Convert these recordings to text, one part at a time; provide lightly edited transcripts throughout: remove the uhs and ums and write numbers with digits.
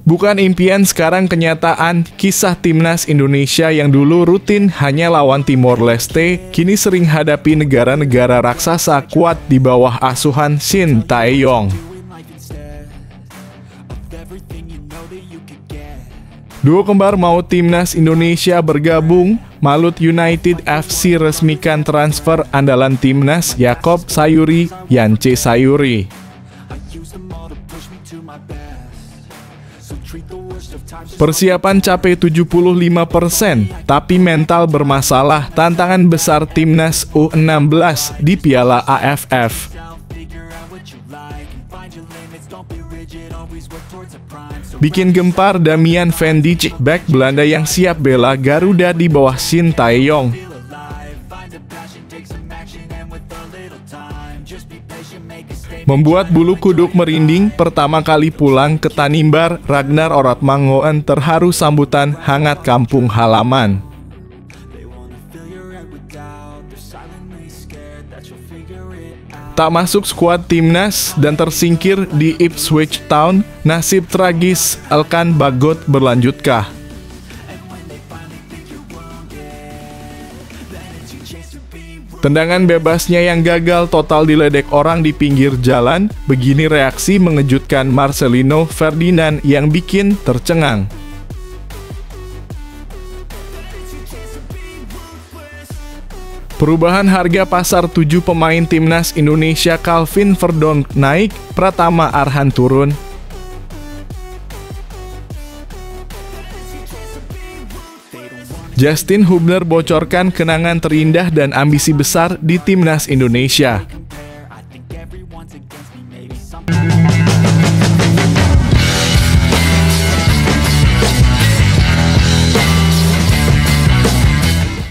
Bukan impian, sekarang kenyataan. Kisah timnas Indonesia yang dulu rutin hanya lawan Timor Leste, kini sering hadapi negara-negara raksasa kuat di bawah asuhan Shin Tae-yong. Duo kembar maut timnas Indonesia bergabung. Malut United FC resmikan transfer andalan timnas Yakob Sayuri, Yance Sayuri. Persiapan capai 75%, tapi mental bermasalah. Tantangan besar timnas U16 di Piala AFF. Bikin gempar Damian Van Dijk, bek Belanda yang siap bela Garuda di bawah Shin Tae-yong. Membuat bulu kuduk merinding. Pertama kali pulang ke Tanimbar, Ragnar Oratmangoen terharu sambutan hangat kampung halaman. Tak masuk skuad timnas dan tersingkir di Ipswich Town, nasib tragis Elkan Bagot berlanjutkah? Tendangan bebasnya yang gagal total diledek orang di pinggir jalan. Begini reaksi mengejutkan Marcelino Ferdinand yang bikin tercengang. Perubahan harga pasar 7 pemain timnas Indonesia. Calvin Verdonk naik, Pratama Arhan turun. Justin Hubner bocorkan kenangan terindah dan ambisi besar di timnas Indonesia.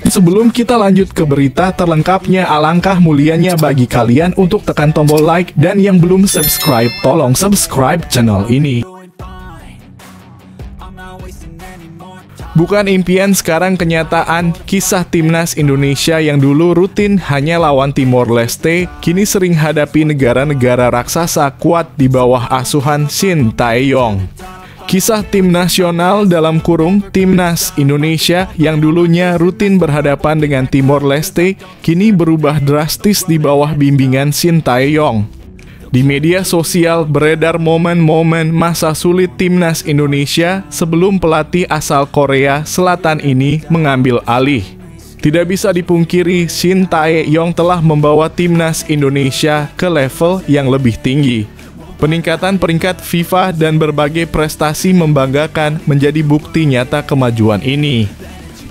Sebelum kita lanjut ke berita terlengkapnya, alangkah mulianya bagi kalian untuk tekan tombol like, dan yang belum subscribe, tolong subscribe channel ini. Bukan impian, sekarang kenyataan. Kisah timnas Indonesia yang dulu rutin hanya lawan Timor Leste, kini sering hadapi negara-negara raksasa kuat di bawah asuhan Shin Tae-yong. Kisah tim nasional dalam kurung timnas Indonesia yang dulunya rutin berhadapan dengan Timor Leste, kini berubah drastis di bawah bimbingan Shin Tae-yong. Di media sosial beredar momen-momen masa sulit timnas Indonesia sebelum pelatih asal Korea Selatan ini mengambil alih. Tidak bisa dipungkiri, Shin Tae-yong telah membawa timnas Indonesia ke level yang lebih tinggi. Peningkatan peringkat FIFA dan berbagai prestasi membanggakan menjadi bukti nyata kemajuan ini.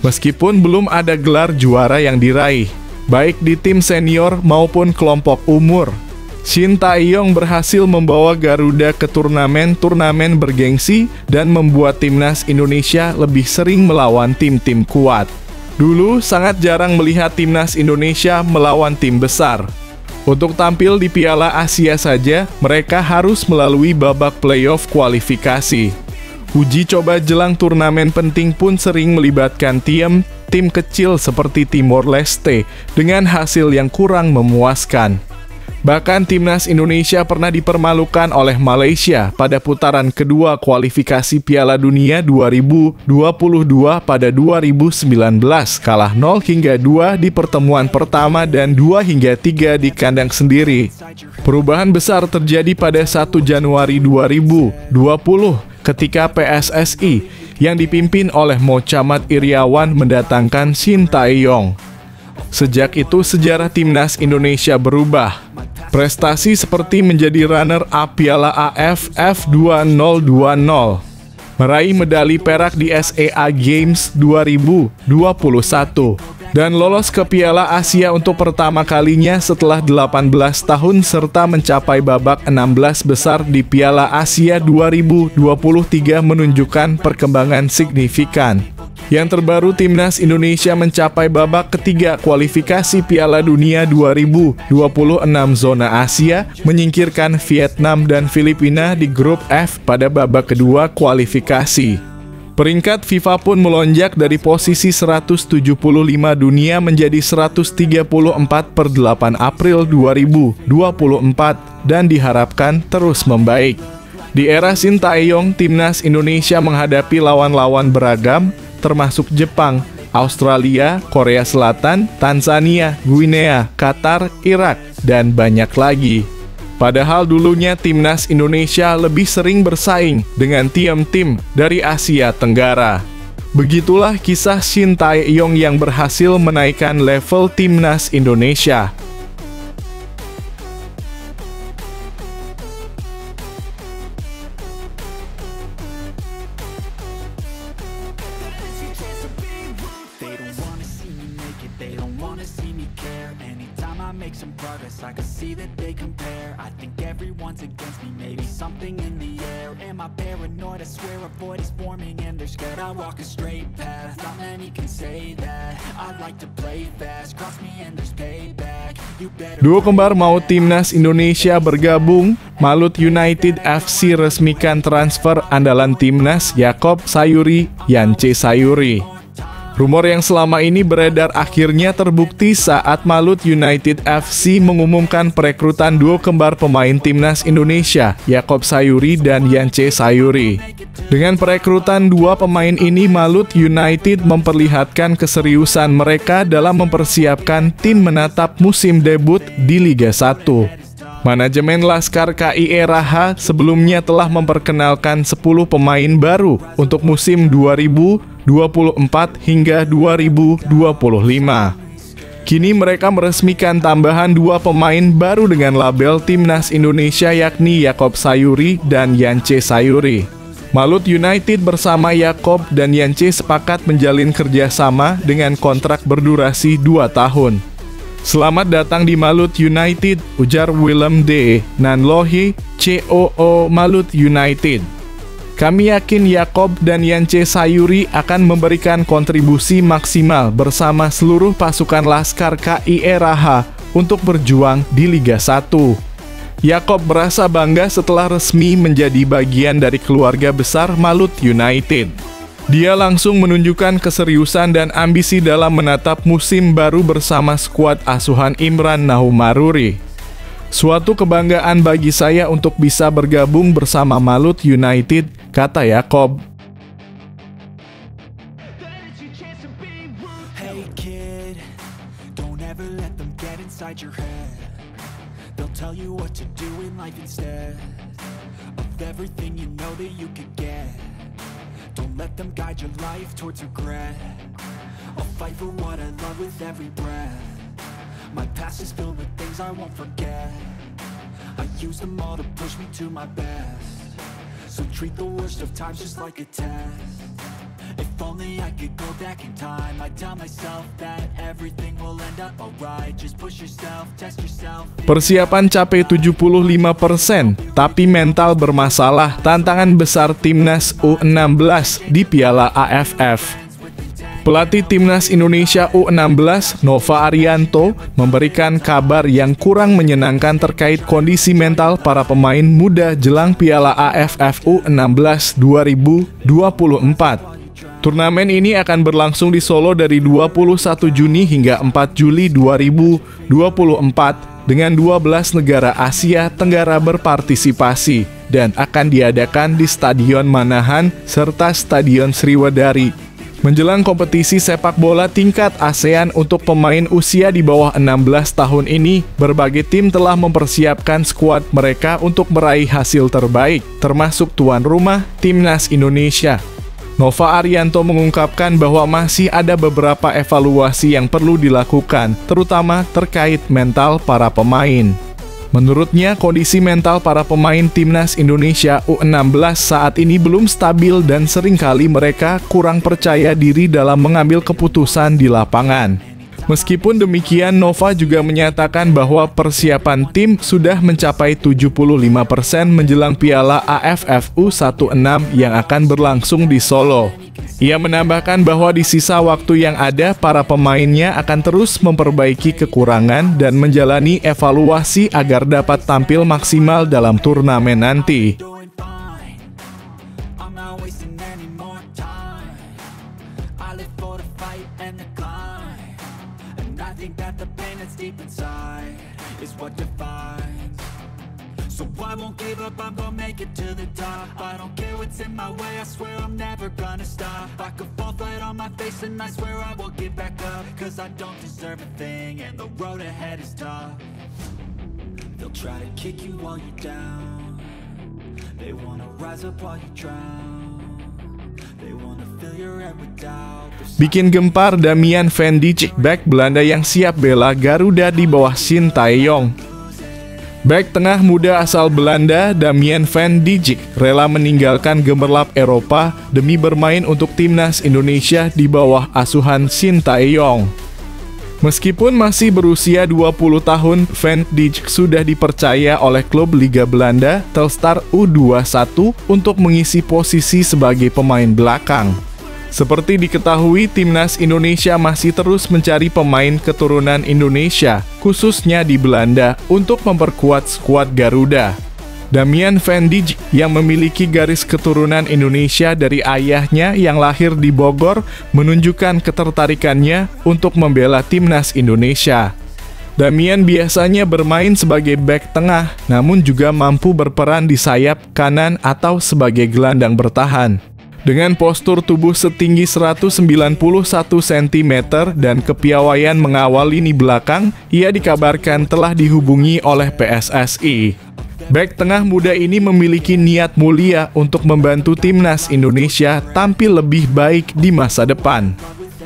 Meskipun belum ada gelar juara yang diraih, baik di tim senior maupun kelompok umur, Shin Tae-yong berhasil membawa Garuda ke turnamen-turnamen bergengsi dan membuat timnas Indonesia lebih sering melawan tim-tim kuat. Dulu sangat jarang melihat timnas Indonesia melawan tim besar. Untuk tampil di Piala Asia saja, mereka harus melalui babak playoff kualifikasi. Uji coba jelang turnamen penting pun sering melibatkan tim kecil seperti Timor Leste dengan hasil yang kurang memuaskan. Bahkan timnas Indonesia pernah dipermalukan oleh Malaysia pada putaran kedua kualifikasi Piala Dunia 2022 pada 2019, kalah 0-2 di pertemuan pertama dan 2-3 di kandang sendiri. Perubahan besar terjadi pada 1 Januari 2020 ketika PSSI yang dipimpin oleh Mochamat Iriawan mendatangkan Shin Tae-yong. Sejak itu sejarah timnas Indonesia berubah. Prestasi seperti menjadi runner-up Piala AFF 2020, meraih medali perak di SEA Games 2021, dan lolos ke Piala Asia untuk pertama kalinya setelah 18 tahun serta mencapai babak 16 besar di Piala Asia 2023 menunjukkan perkembangan signifikan. Yang terbaru, timnas Indonesia mencapai babak ketiga kualifikasi Piala Dunia 2026 zona Asia, menyingkirkan Vietnam dan Filipina di grup F pada babak kedua kualifikasi. Peringkat FIFA pun melonjak dari posisi 175 dunia menjadi 134 per 8 April 2024 dan diharapkan terus membaik. Di era Sintayong, timnas Indonesia menghadapi lawan-lawan beragam, termasuk Jepang, Australia, Korea Selatan, Tanzania, Guinea, Qatar, Irak, dan banyak lagi. Padahal dulunya timnas Indonesia lebih sering bersaing dengan tim-tim dari Asia Tenggara. Begitulah kisah Sintayong yang berhasil menaikkan level timnas Indonesia. Make some progress, I can see that they compare. I think everyone's against me, maybe something in the air. Am I paranoid? I swear a void is forming and they're scared. I walk a straight path, not many can say that. I like to play fast, cross me and there's payback. Duo kembar mau timnas Indonesia bergabung, Malut United FC resmikan transfer andalan timnas Yakob Sayuri, Yance Sayuri. Rumor yang selama ini beredar akhirnya terbukti saat Malut United FC mengumumkan perekrutan duo kembar pemain timnas Indonesia, Yakob Sayuri dan Yance Sayuri. Dengan perekrutan dua pemain ini, Malut United memperlihatkan keseriusan mereka dalam mempersiapkan tim menatap musim debut di Liga 1. Manajemen Laskar KIE Raha sebelumnya telah memperkenalkan 10 pemain baru untuk musim 2024 hingga 2025. Kini mereka meresmikan tambahan 2 pemain baru dengan label Timnas Indonesia, yakni Yakob Sayuri dan Yance Sayuri. Malut United bersama Yakob dan Yance sepakat menjalin kerjasama dengan kontrak berdurasi 2 tahun. Selamat datang di Malut United, ujar Willem D. Nanlohi, COO Malut United. Kami yakin Yakob dan Yance Sayuri akan memberikan kontribusi maksimal bersama seluruh pasukan Laskar KIE Raha untuk berjuang di Liga 1. Yakob merasa bangga setelah resmi menjadi bagian dari keluarga besar Malut United. Dia langsung menunjukkan keseriusan dan ambisi dalam menatap musim baru bersama skuad asuhan Imran Nahumaruri. Suatu kebanggaan bagi saya untuk bisa bergabung bersama Malut United, kata Yakob. Hey kid, don't ever let them get inside your head. They'll tell you what to do in life instead of everything you know that you could get. Don't let them guide your life towards regret. I'll fight for what I love with every breath. My past is filled with things I won't forget. I use them all to push me to my best. So treat the worst of times just like a test. If only I could go back in time, I'd tell myself that everything will end up alright. Just push yourself, test yourself. Persiapan capai 75%, tapi mental bermasalah. Tantangan besar timnas U16 di Piala AFF. Pelatih timnas Indonesia U16, Nova Arianto, memberikan kabar yang kurang menyenangkan terkait kondisi mental para pemain muda jelang Piala AFF U16 2024. Turnamen ini akan berlangsung di Solo dari 21 Juni hingga 4 Juli 2024 dengan 12 negara Asia Tenggara berpartisipasi dan akan diadakan di Stadion Manahan serta Stadion Sriwedari. Menjelang kompetisi sepak bola tingkat ASEAN untuk pemain usia di bawah 16 tahun ini, berbagai tim telah mempersiapkan skuad mereka untuk meraih hasil terbaik, termasuk tuan rumah Timnas Indonesia. Nova Arianto mengungkapkan bahwa masih ada beberapa evaluasi yang perlu dilakukan, terutama terkait mental para pemain. Menurutnya, kondisi mental para pemain Timnas Indonesia U16 saat ini belum stabil dan seringkali mereka kurang percaya diri dalam mengambil keputusan di lapangan. Meskipun demikian, Nova juga menyatakan bahwa persiapan tim sudah mencapai 75% menjelang Piala AFF U16 yang akan berlangsung di Solo. Ia menambahkan bahwa di sisa waktu yang ada, para pemainnya akan terus memperbaiki kekurangan dan menjalani evaluasi agar dapat tampil maksimal dalam turnamen nanti. So I won't give up, I'm gonna make it to the top. I don't care what's in my way, I swear I'm never gonna stop. I could fall flat on my face and I swear I will get back up. Cause I don't deserve a thing and the road ahead is tough. They'll try to kick you while you're down. They wanna rise up while you drown. They wanna fill your head with doubt. Bikin gempar Damian van Dijk, bek Belanda yang siap bela Garuda di bawah Shin Tae-yong. Bek tengah muda asal Belanda, Damian van Dijk, rela meninggalkan gemerlap Eropa demi bermain untuk timnas Indonesia di bawah asuhan Shin Tae-yong. Meskipun masih berusia 20 tahun, Van Dijk sudah dipercaya oleh klub Liga Belanda Telstar U21 untuk mengisi posisi sebagai pemain belakang. Seperti diketahui, timnas Indonesia masih terus mencari pemain keturunan Indonesia, khususnya di Belanda, untuk memperkuat skuad Garuda. Damian van Dijk yang memiliki garis keturunan Indonesia dari ayahnya yang lahir di Bogor menunjukkan ketertarikannya untuk membela timnas Indonesia. Damian biasanya bermain sebagai bek tengah, namun juga mampu berperan di sayap kanan atau sebagai gelandang bertahan. Dengan postur tubuh setinggi 191 cm dan kepiawaian mengawal lini belakang, ia dikabarkan telah dihubungi oleh PSSI. Bek tengah muda ini memiliki niat mulia untuk membantu timnas Indonesia tampil lebih baik di masa depan.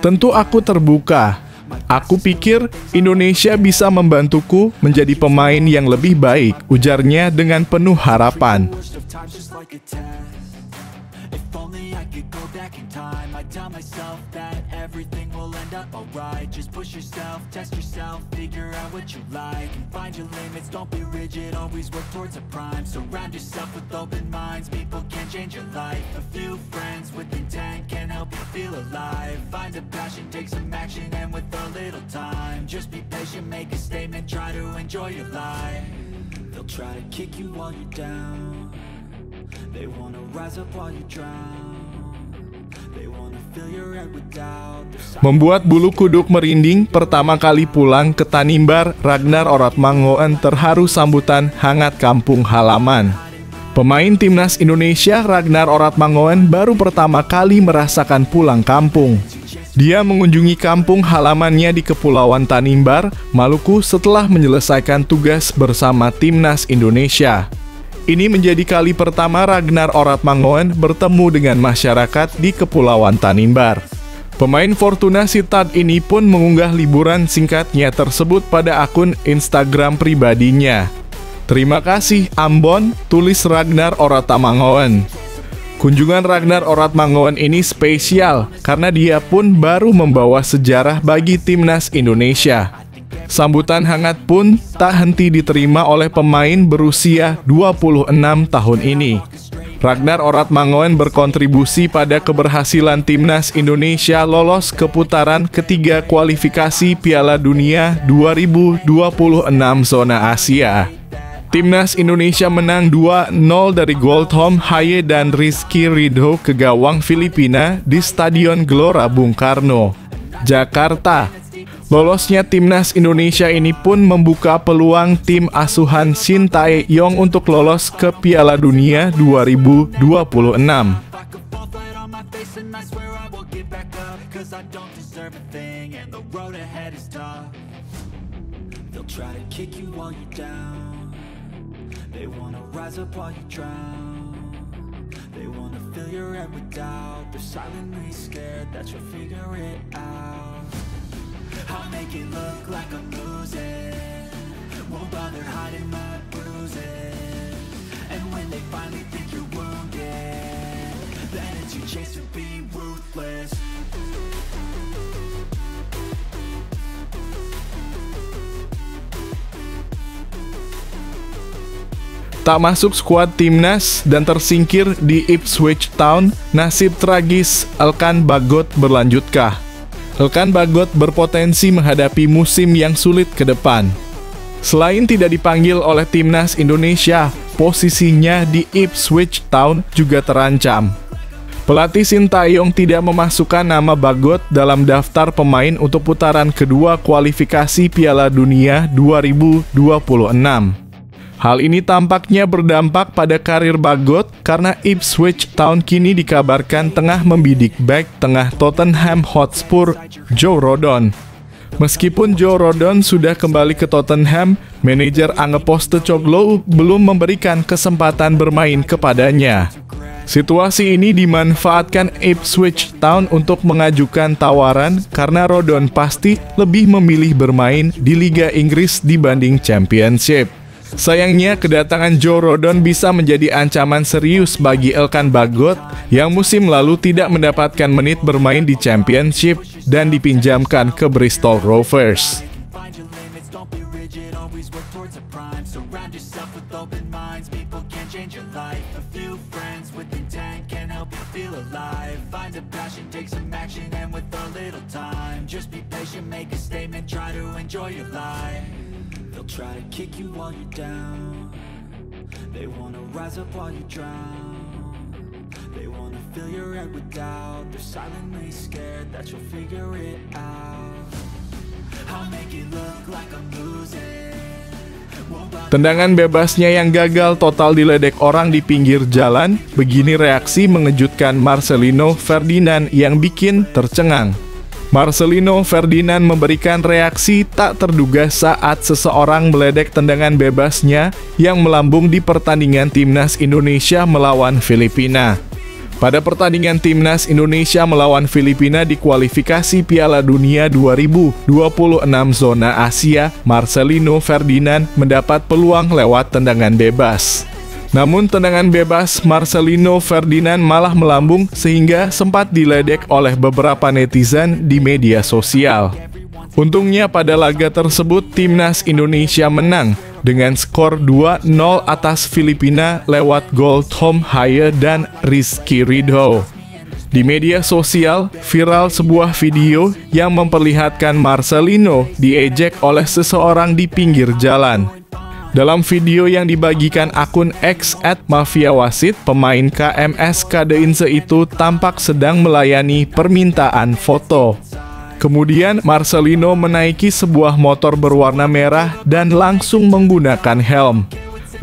Tentu aku terbuka. Aku pikir Indonesia bisa membantuku menjadi pemain yang lebih baik, ujarnya dengan penuh harapan. Go back in time, I tell myself that everything will end up alright. Just push yourself, test yourself, figure out what you like and find your limits, don't be rigid, always work towards a prime. Surround yourself with open minds, people can change your life. A few friends with intent can help you feel alive. Find a passion, take some action, and with a little time, just be patient, make a statement, try to enjoy your life. They'll try to kick you while you're down. They wanna rise up while you drown. Membuat bulu kuduk merinding, pertama kali pulang ke Tanimbar, Ragnar Oratmangoen terharu sambutan hangat kampung halaman. Pemain timnas Indonesia Ragnar Oratmangoen baru pertama kali merasakan pulang kampung. Dia mengunjungi kampung halamannya di Kepulauan Tanimbar, Maluku setelah menyelesaikan tugas bersama timnas Indonesia. Ini menjadi kali pertama Ragnar Oratmangoen bertemu dengan masyarakat di Kepulauan Tanimbar. Pemain Fortuna Sittard ini pun mengunggah liburan singkatnya tersebut pada akun Instagram pribadinya. Terima kasih Ambon, tulis Ragnar Oratmangoen. Kunjungan Ragnar Oratmangoen ini spesial karena dia pun baru membawa sejarah bagi timnas Indonesia. Sambutan hangat pun tak henti diterima oleh pemain berusia 26 tahun ini. Ragnar Oratmangoen berkontribusi pada keberhasilan timnas Indonesia lolos ke putaran ketiga kualifikasi Piala Dunia 2026 zona Asia. Timnas Indonesia menang 2-0 dari Goldhom Haye dan Rizky Ridho ke gawang Filipina di Stadion Gelora Bung Karno, Jakarta. Lolosnya timnas Indonesia ini pun membuka peluang tim asuhan Shin Tae-yong untuk lolos ke Piala Dunia 2026. I'll make it look like I'm losing, won't bother hiding my bruises. And when they finally think you're wounded, then it's your chance to be ruthless. Tak masuk skuad timnas dan tersingkir di Ipswich Town, nasib tragis Elkan Bagot berlanjutkah? Elkan Bagot berpotensi menghadapi musim yang sulit ke depan. Selain tidak dipanggil oleh timnas Indonesia, posisinya di Ipswich Town juga terancam. Pelatih Shin Tae-yong tidak memasukkan nama Bagot dalam daftar pemain untuk putaran kedua kualifikasi Piala Dunia 2026. Hal ini tampaknya berdampak pada karir Bagot karena Ipswich Town kini dikabarkan tengah membidik bek tengah Tottenham Hotspur, Joe Rodon. Meskipun Joe Rodon sudah kembali ke Tottenham, manajer Ange Postecoglou belum memberikan kesempatan bermain kepadanya. Situasi ini dimanfaatkan Ipswich Town untuk mengajukan tawaran karena Rodon pasti lebih memilih bermain di Liga Inggris dibanding Championship. Sayangnya, kedatangan Joe Rodon bisa menjadi ancaman serius bagi Elkan Bagot yang musim lalu tidak mendapatkan menit bermain di Championship dan dipinjamkan ke Bristol Rovers. They'll try to kick you while you're down. They wanna rise up while you drown. They wanna fill your head with doubt. They're silently scared that you'll figure it out. I'll make it look like I'm losing. Tendangan bebasnya yang gagal total diledek orang di pinggir jalan. Begini reaksi mengejutkan Marcelino Ferdinand yang bikin tercengang. Marcelino Ferdinand memberikan reaksi tak terduga saat seseorang meledek tendangan bebasnya yang melambung di pertandingan Timnas Indonesia melawan Filipina. Pada pertandingan Timnas Indonesia melawan Filipina di kualifikasi Piala Dunia 2026 zona Asia, Marcelino Ferdinand mendapat peluang lewat tendangan bebas. Namun tendangan bebas Marcelino Ferdinand malah melambung sehingga sempat diledek oleh beberapa netizen di media sosial. Untungnya pada laga tersebut Timnas Indonesia menang dengan skor 2-0 atas Filipina lewat gol Tom Haye dan Rizky Ridho. Di media sosial viral sebuah video yang memperlihatkan Marcelino diejek oleh seseorang di pinggir jalan. Dalam video yang dibagikan akun X @mafiawasit, pemain KMS Kadeinse itu tampak sedang melayani permintaan foto. Kemudian Marcelino menaiki sebuah motor berwarna merah dan langsung menggunakan helm.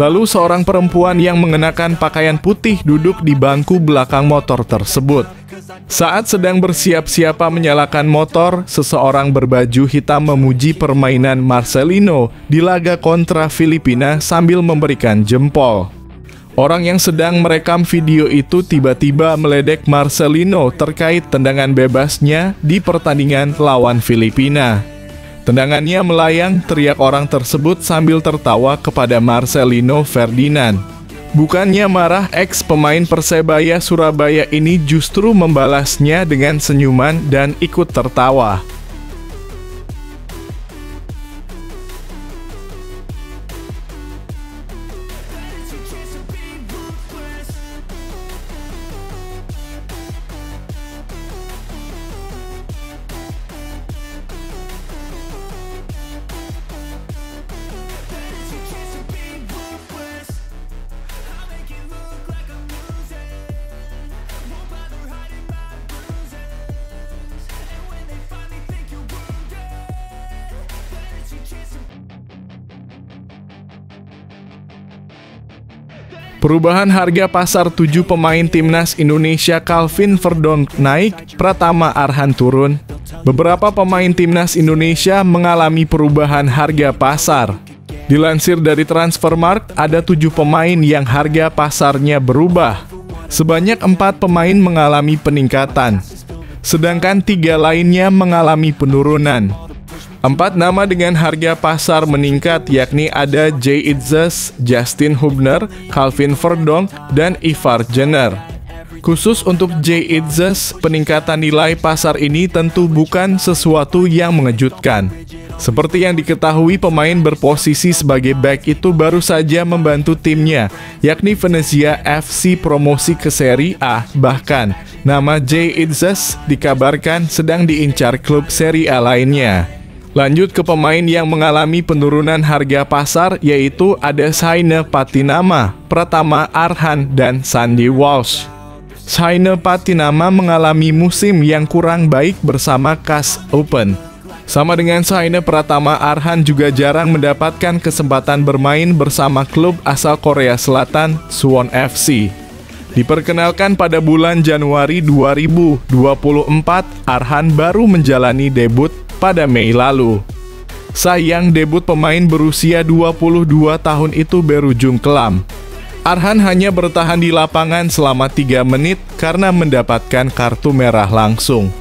Lalu seorang perempuan yang mengenakan pakaian putih duduk di bangku belakang motor tersebut. Saat sedang bersiap-siap menyalakan motor, seseorang berbaju hitam memuji permainan Marcelino di laga kontra Filipina sambil memberikan jempol. Orang yang sedang merekam video itu tiba-tiba meledek Marcelino terkait tendangan bebasnya di pertandingan lawan Filipina. Tendangannya melayang, teriak orang tersebut sambil tertawa kepada Marcelino Ferdinand. Bukannya marah, ex pemain Persebaya Surabaya ini justru membalasnya dengan senyuman dan ikut tertawa. Perubahan harga pasar 7 pemain Timnas Indonesia. Calvin Verdonk naik, Pratama Arhan turun. Beberapa pemain Timnas Indonesia mengalami perubahan harga pasar. Dilansir dari Transfermarkt, ada 7 pemain yang harga pasarnya berubah. Sebanyak 4 pemain mengalami peningkatan, sedangkan 3 lainnya mengalami penurunan. 4 nama dengan harga pasar meningkat yakni ada Jay Itzes, Justin Hubner, Calvin Verdonk, dan Ivar Jenner. Khusus untuk Jay Itzes, peningkatan nilai pasar ini tentu bukan sesuatu yang mengejutkan. Seperti yang diketahui, pemain berposisi sebagai bek itu baru saja membantu timnya, yakni Venezia FC promosi ke Serie A. Bahkan, nama Jay Itzes dikabarkan sedang diincar klub Serie A lainnya. Lanjut ke pemain yang mengalami penurunan harga pasar, yaitu ada Saine Patinama, Pratama Arhan, dan Sandy Walsh. Saine Patinama mengalami musim yang kurang baik bersama KAS Open. Sama dengan Saina Pratama, Arhan juga jarang mendapatkan kesempatan bermain bersama klub asal Korea Selatan, Suwon FC. Diperkenalkan pada bulan Januari 2024, Arhan baru menjalani debut pada Mei lalu. Sayang, debut pemain berusia 22 tahun itu berujung kelam. Arhan hanya bertahan di lapangan selama 3 menit karena mendapatkan kartu merah langsung.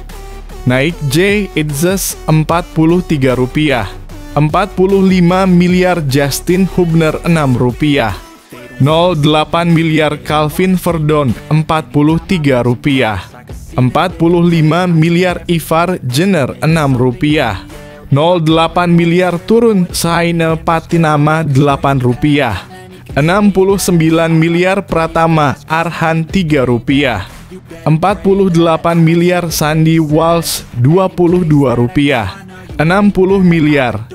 Naik J. Itzes Rp43, 45 miliar Justin Hubner Rp6, 0,8 miliar Calvin Verdon Rp43, 45 miliar Ivar Jenner Rp6, 0,8 miliar turun Saina Patinama Rp8, 69 miliar Pratama Arhan Rp3, 48 miliar Sandy Walsh Rp22, 60 miliar.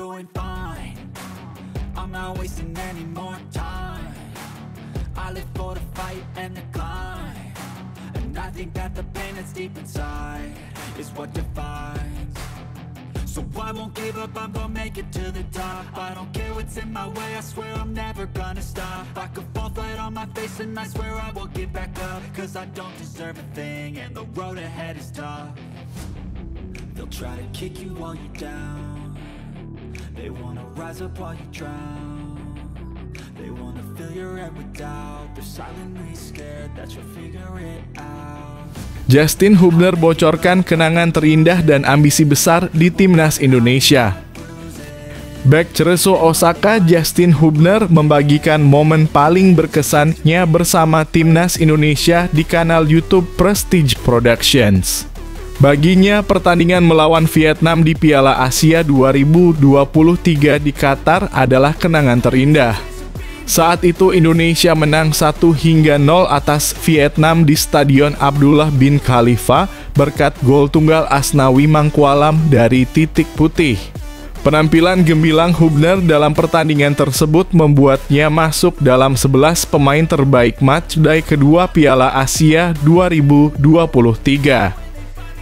So I won't give up, I'm gonna make it to the top. I don't care what's in my way, I swear I'm never gonna stop. I could fall flat on my face and I swear I will get back up. Cause I don't deserve a thing and the road ahead is tough. They'll try to kick you while you're down. They wanna rise up while you drown. They wanna fill your head with doubt. They're silently scared that you'll figure it out. Justin Hubner bocorkan kenangan terindah dan ambisi besar di timnas Indonesia. Bek Cerezo Osaka, Justin Hubner membagikan momen paling berkesannya bersama timnas Indonesia di kanal YouTube Prestige Productions. Baginya, pertandingan melawan Vietnam di Piala Asia 2023 di Qatar adalah kenangan terindah. Saat itu Indonesia menang 1-0 atas Vietnam di Stadion Abdullah bin Khalifa berkat gol tunggal Asnawi Mangkualam dari titik putih. Penampilan gemilang Hubner dalam pertandingan tersebut membuatnya masuk dalam 11 pemain terbaik matchday kedua Piala Asia 2023.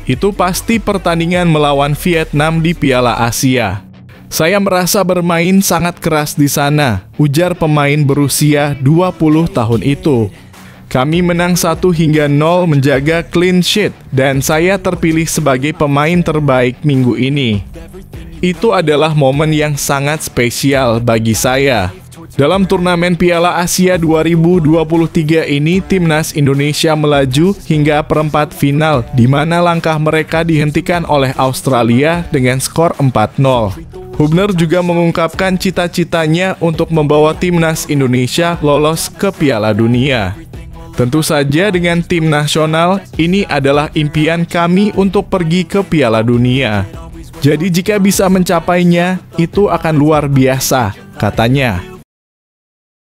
Itu pasti pertandingan melawan Vietnam di Piala Asia. Saya merasa bermain sangat keras di sana, ujar pemain berusia 20 tahun itu. Kami menang 1-0 menjaga clean sheet dan saya terpilih sebagai pemain terbaik minggu ini. Itu adalah momen yang sangat spesial bagi saya. Dalam turnamen Piala Asia 2023 ini, timnas Indonesia melaju hingga perempat final, di mana langkah mereka dihentikan oleh Australia dengan skor 4-0. Hubner juga mengungkapkan cita-citanya untuk membawa timnas Indonesia lolos ke Piala Dunia. Tentu saja dengan tim nasional, ini adalah impian kami untuk pergi ke Piala Dunia. Jadi jika bisa mencapainya, itu akan luar biasa, katanya.